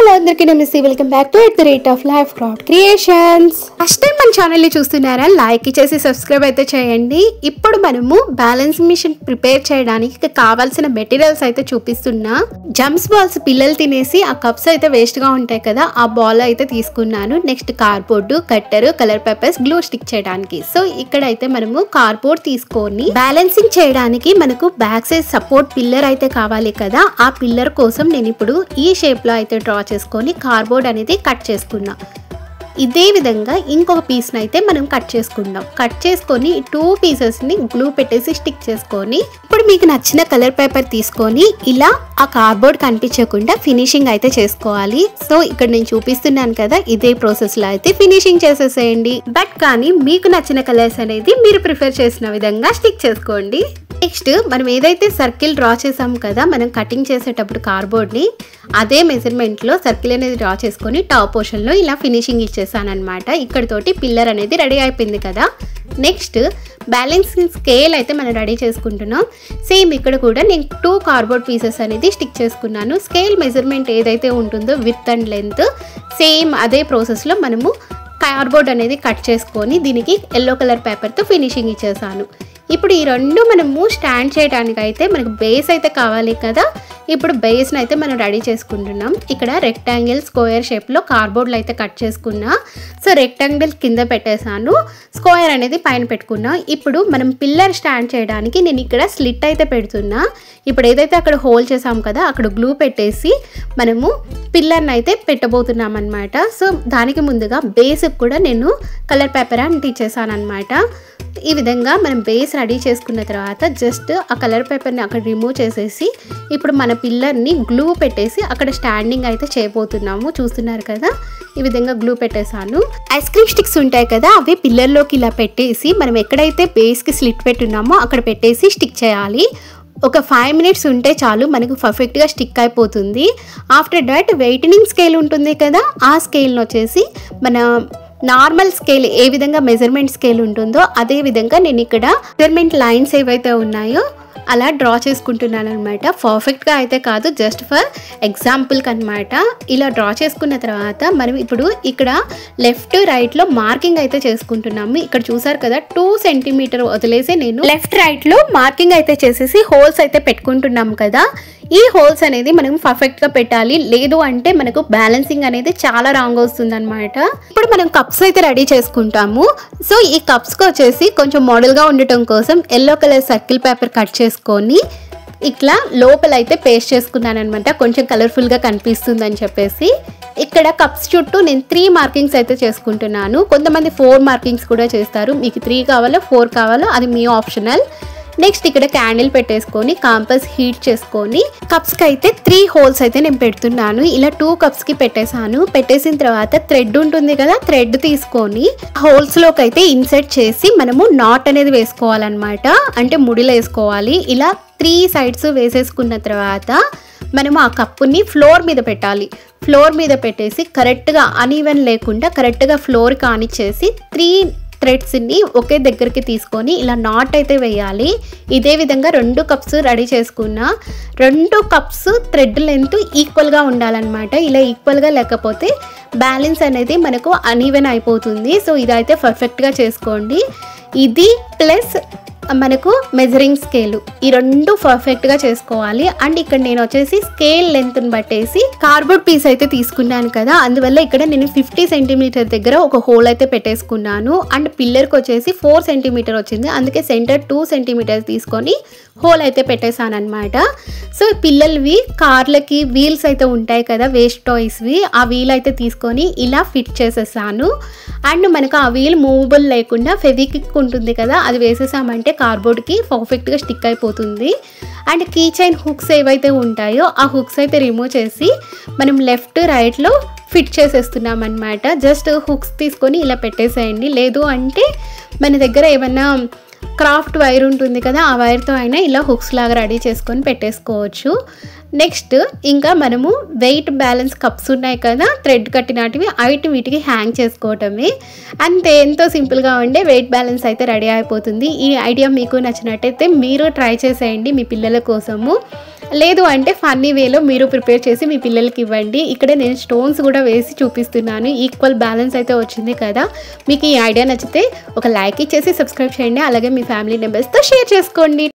Hello అందరికీ నమస్తే, welcome back to @life craft creations. First time మన ఛానల్ ని చూస్తున్నారా, లైక్ చేసి సబ్స్క్రైబ్ అయితే చేయండి. ఇప్పుడు మనము బ్యాలెన్సింగ్ మిషన్ ప్రిపేర్ చేయడానికి కావాల్సిన మెటీరియల్స్ అయితే చూపిస్తున్నా. జంప్స్ బాల్స్ పిల్లలు తినేసి ఆ కప్స్ అయితే వేస్ట్ గా ఉంటాయి కదా, ఆ బాల్ అయితే తీసుకున్నాను. Next cardboard, cutter, colour papers, glue stick చేయడానికి. సో ఇక్కడ అయితే మనము కార్డ్బోర్డ్ తీసుకొని బ్యాలెన్సింగ్ చేయడానికి మనకు బ్యాక్ సైడ్ సపోర్ట్ పిల్లర్ అయితే కావాలి కదా, ఆ పిల్లర్ కోసం నేను ఇప్పుడు ఈ షేప్ లో అయితే డ్రా చేసుకొని కార్డ్బోర్డ్ అనేది కట్ చేసుకున్నా. ఇదే విధంగా ఇంకొక పీస్ ని అయితే మనం కట్ చేసుకుందాం. కట్ చేసుకొని 2 పీసెస్ ని గ్లూ పెట్టేసి స్టిక్ చేసుకొని ఇప్పుడు మీకు నచ్చిన కలర్ పేపర్ తీసుకొని ఇలా ఆ కార్డ్బోర్డ్ కనిపించకుండా ఫినిషింగ్ అయితే చేసుకోవాలి. సో ఇక్కడ నేను చూపిస్తున్నాను కదా, ఇదే ప్రాసెస్ లో అయితే ఫినిషింగ్ చేసేసేయండి. బట్ కానీ మీకు నచ్చిన కలర్స్ అనేది మీరు ప్రిఫర్ చేసిన విధంగా స్టిక్ చేసుకోండి. నెక్స్ట్ మనం ఏదైతే సర్కిల్ డ్రా చేసాం కదా, మనం కటింగ్ చేసేటప్పుడు కార్డ్బోర్డ్ ని అదే మెజర్మెంట్ లో సర్కిల్ అనేది డ్రా చేసుకొని టాప్ పోర్షన్ లో ఇలా ఫినిషింగ్ ఇచ్చేసాను అనమాట. ఇక్కడతోటి పిల్లర్ అనేది రెడీ అయిపోయింది కదా. నెక్స్ట్ బ్యాలెన్సింగ్ స్కేల్ అయితే మనం రెడీ చేసుకుంటున్నాం. సేమ్ ఇక్కడ కూడా నేను 2 కార్డ్బోర్డ్ పీసెస్ అనేది స్టిక్ చేసుకున్నాను. స్కేల్ మెజర్మెంట్ ఏదైతే ఉంటుందో విడ్త్ అండ్ లెంత్ సేమ్ అదే ప్రాసెస్లో మనము కార్డ్బోర్డ్ అనేది కట్ చేసుకొని దీనికి ఎల్లో కలర్ పేపర్తో ఫినిషింగ్ ఇచ్చేసాను. ఇప్పుడు ఈ రెండు మనము స్టాండ్ చేయడానికి అయితే మనకు బేస్ అయితే కావాలి కదా. ఇప్పుడు బేస్ని అయితే మనం రెడీ చేసుకుంటున్నాం. ఇక్కడ రెక్టాంగిల్, స్క్వేర్ షేప్లో కార్డ్బోర్డ్లు అయితే కట్ చేసుకున్నా. సో రెక్టాంగిల్ కింద పెట్టేశాను, స్క్వేర్ అనేది పైన పెట్టుకున్నా. ఇప్పుడు మనం పిల్లర్ స్టాండ్ చేయడానికి నేను ఇక్కడ స్లిట్ అయితే పెడుతున్నా. ఇప్పుడు ఏదైతే అక్కడ హోల్ చేసాం కదా, అక్కడ గ్లూ పెట్టేసి మనము పిల్లర్ని అయితే పెట్టబోతున్నాం అనమాట. సో దానికి ముందుగా బేస్కి కూడా నేను కలర్ పేపర్ అంటించేసాను అనమాట. ఈ విధంగా మనం బేస్ రెడీ చేసుకున్న తర్వాత జస్ట్ ఆ కలర్ పేపర్ని అక్కడ రిమూవ్ చేసేసి ఇప్పుడు మన పిల్లర్ని గ్లూ పెట్టేసి అక్కడ స్టాండింగ్ అయితే చేయబోతున్నాము. చూస్తున్నారు కదా, ఈ విధంగా గ్లూ పెట్టేశాను. ఐస్ క్రీమ్ స్టిక్స్ ఉంటాయి కదా, అవి పిల్లర్లోకి ఇలా పెట్టేసి మనం ఎక్కడైతే బేస్కి స్లిట్ పెట్టున్నామో అక్కడ పెట్టేసి స్టిక్ చేయాలి. ఒక 5 మినిట్స్ ఉంటే చాలు, మనకు పర్ఫెక్ట్గా స్టిక్ అయిపోతుంది. ఆఫ్టర్ దాట్ వెయిటనింగ్ స్కేల్ ఉంటుంది కదా, ఆ స్కేల్ని వచ్చేసి మన నార్మల్ స్కేల్ ఏ విధంగా మెజర్మెంట్ స్కేల్ ఉంటుందో అదే విధంగా నేను ఇక్కడ మెజర్మెంట్ లైన్స్ ఏవైతే ఉన్నాయో అలా డ్రా చేసుకుంటున్నాను అనమాట. పర్ఫెక్ట్గా అయితే కాదు, జస్ట్ ఫర్ ఎగ్జాంపుల్కి అనమాట. ఇలా డ్రా చేసుకున్న తర్వాత మనం ఇప్పుడు ఇక్కడ లెఫ్ట్ రైట్లో మార్కింగ్ అయితే చేసుకుంటున్నాము. ఇక్కడ చూసారు కదా, 2 సెంటీమీటర్ వదిలేసి నేను లెఫ్ట్ రైట్లో మార్కింగ్ అయితే చేసేసి హోల్స్ అయితే పెట్టుకుంటున్నాము కదా. ఈ హోల్స్ అనేది మనం పర్ఫెక్ట్గా పెట్టాలి, లేదు అంటే మనకు బ్యాలెన్సింగ్ అనేది చాలా రాంగ్ వస్తుంది అనమాట. ఇప్పుడు మనం కప్స్ అయితే రెడీ చేసుకుంటాము. సో ఈ కప్స్కి వచ్చేసి కొంచెం మోడల్గా ఉండటం కోసం yellow colour circle paper cut చేసుకొని ఇట్లా లోపల అయితే పేస్ట్ చేసుకున్నాను అనమాట, కొంచెం కలర్ఫుల్గా కనిపిస్తుంది అని చెప్పేసి. ఇక్కడ కప్స్ చుట్టూ నేను 3 మార్కింగ్స్ అయితే చేసుకుంటున్నాను. కొంతమంది 4 మార్కింగ్స్ కూడా చేస్తారు. మీకు 3 కావాలో 4 కావాలో అది మీ ఆప్షనల్. నెక్స్ట్ ఇక్కడ క్యాండిల్ పెట్టేసుకొని కాంపస్ హీట్ చేసుకొని కప్స్కి అయితే 3 హోల్స్ అయితే నేను పెడుతున్నాను. ఇలా 2 కప్స్కి పెట్టేశాను. పెట్టేసిన తర్వాత థ్రెడ్ ఉంటుంది కదా, థ్రెడ్ తీసుకొని హోల్స్లోకి అయితే ఇన్సర్ట్ చేసి మనము నాట్ అనేది వేసుకోవాలన్నమాట, అంటే ముడిలో వేసుకోవాలి. ఇలా 3 సైడ్స్ వేసేసుకున్న తర్వాత మనము ఆ కప్పుని ఫ్లోర్ మీద పెట్టాలి. ఫ్లోర్ మీద పెట్టేసి కరెక్ట్గా అన్ఈవెన్ లేకుండా కరెక్ట్గా ఫ్లోర్ కానిచ్చేసి 3 థ్రెడ్స్ని ఒకే దగ్గరికి తీసుకొని ఇలా నాట్ అయితే వేయాలి. ఇదే విధంగా 2 కప్స్ రెడీ చేసుకున్న 2 కప్స్ థ్రెడ్ లెంత్ ఈక్వల్గా ఉండాలన్నమాట. ఇలా ఈక్వల్గా లేకపోతే బ్యాలెన్స్ అనేది మనకు అన్ఈవెన్ అయిపోతుంది. సో ఇదైతే పర్ఫెక్ట్గా చేసుకోండి. ఇది ప్లస్ మనకు మెజరింగ్ స్కేల్, ఈ 2 పర్ఫెక్ట్గా చేసుకోవాలి. అండ్ ఇక్కడ నేను వచ్చేసి స్కేల్ లెంత్ని బట్టేసి కార్డ్బోర్డ్ పీస్ అయితే తీసుకున్నాను కదా, అందువల్ల ఇక్కడ నేను 50 సెంటీమీటర్ దగ్గర ఒక హోల్ అయితే పెట్టేసుకున్నాను. అండ్ పిల్లర్కి వచ్చేసి 4 సెంటీమీటర్ వచ్చింది, అందుకే సెంటర్ 2 సెంటీమీటర్స్ తీసుకొని హోల్ అయితే పెట్టేశాను అనమాట. సో పిల్లలవి కార్లకి వీల్స్ అయితే ఉంటాయి కదా, వేస్ట్ టాయ్స్వి, ఆ వీల్ అయితే తీసుకొని ఇలా ఫిట్ చేసేసాను. అండ్ మనకు ఆ వీల్ మూవబుల్ లేకుండా ఫెవిక్విక్ ఉంటుంది కదా, అది వేసేసామంటే కార్డ్బోర్డ్కి పర్ఫెక్ట్గా స్టిక్ అయిపోతుంది. అండ్ కీ చైన్ హుక్స్ ఏవైతే ఉంటాయో ఆ హుక్స్ అయితే రిమూవ్ చేసి మనం లెఫ్ట్ రైట్లో ఫిట్ చేసేస్తున్నాం అనమాట. జస్ట్ హుక్స్ తీసుకొని ఇలా పెట్టేసేయండి, లేదు అంటే మన దగ్గర ఏమన్నా క్రాఫ్ట్ వైర్ ఉంటుంది కదా, ఆ వైర్తో అయినా ఇలా హుక్స్ లాగా రెడీ చేసుకొని పెట్టేసుకోవచ్చు. నెక్స్ట్ ఇంకా మనము వెయిట్ బ్యాలెన్స్ కప్స్ ఉన్నాయి కదా, థ్రెడ్ కట్టినటివి, వీటికి హ్యాంగ్ చేసుకోవటమే. అంతే, ఎంతో సింపుల్గా ఉండే వెయిట్ బ్యాలెన్స్ అయితే రెడీ అయిపోతుంది. ఈ ఐడియా మీకు నచ్చినట్టయితే మీరు ట్రై చేసేయండి మీ పిల్లల కోసము. లేదు అంటే ఫన్నీ వేలో మీరు ప్రిపేర్ చేసి మీ పిల్లలకి ఇవ్వండి. ఇక్కడ నేను స్టోన్స్ కూడా వేసి చూపిస్తున్నాను. ఈక్వల్ బ్యాలెన్స్ అయితే వచ్చింది కదా. మీకు ఈ ఐడియా నచ్చితే ఒక లైక్ ఇచ్చేసి సబ్స్క్రైబ్ చేయండి. అలాగే మీ ఫ్యామిలీ మెంబర్స్తో షేర్ చేసుకోండి.